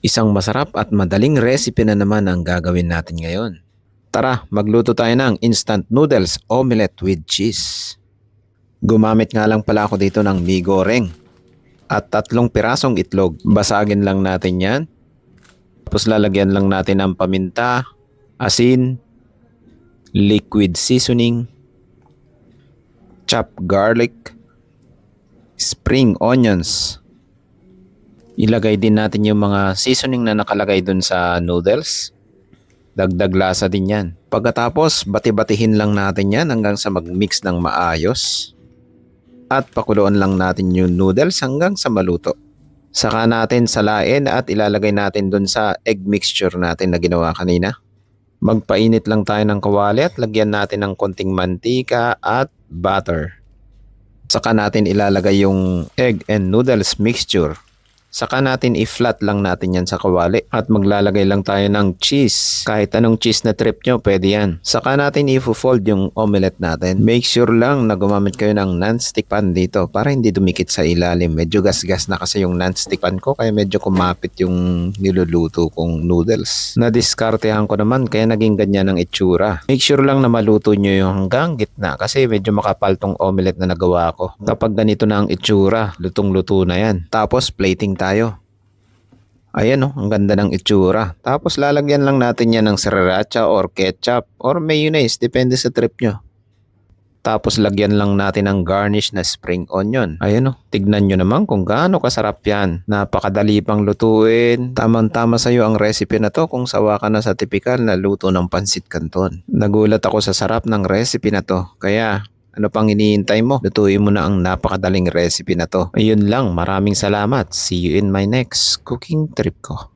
Isang masarap at madaling recipe na naman ang gagawin natin ngayon. Tara, magluto tayo ng instant noodles omelette with cheese. Gumamit nga lang pala ako dito ng mee goreng at 3 pirasong itlog. Basagin lang natin yan. Tapos lalagyan lang natin ng paminta, asin, liquid seasoning, chopped garlic, spring onions. Ilagay din natin yung mga seasoning na nakalagay dun sa noodles. Dagdag lasa din yan. Pagkatapos, bati-batihin lang natin yan hanggang sa mag-mix ng maayos. At pakuluan lang natin yung noodles hanggang sa maluto. Saka natin salain at ilalagay natin dun sa egg mixture natin na ginawa kanina. Magpainit lang tayo ng kawali at lagyan natin ng konting mantika at butter. Saka natin ilalagay yung egg and noodles mixture. Saka natin i-flat lang natin yan sa kawali at maglalagay lang tayo ng cheese. Kahit anong cheese na trip nyo, pwede yan. Saka natin i-fold yung omelette natin. Make sure lang na gumamit kayo ng non-stick pan dito para hindi dumikit sa ilalim. Medyo gas-gas na kasi yung non-stick pan ko kaya medyo kumapit yung niluluto kong noodles. Nadiskartehan ko naman kaya naging ganyan ang itsura. Make sure lang na maluto nyo yung hanggang gitna kasi medyo makapal tong omelette na nagawa ko. Kapag ganito na ang itsura, lutong-luto na yan. Tapos plating tayo. Ayan ang ganda ng itsura. Tapos lalagyan lang natin yan ng sriracha or ketchup or mayonnaise, depende sa trip nyo. Tapos lagyan lang natin ng garnish na spring onion. Ayan tignan nyo naman kung gaano kasarap yan. Napakadali pang lutuin. Tamang-tama sa'yo ang recipe na to kung sawa ka na sa tipikal na luto ng pansit canton. Nagulat ako sa sarap ng recipe na to. Kaya ano pang iniintay mo? Lutuin mo na ang napakadaling recipe na to. Ayun lang, maraming salamat. See you in my next cooking trip ko.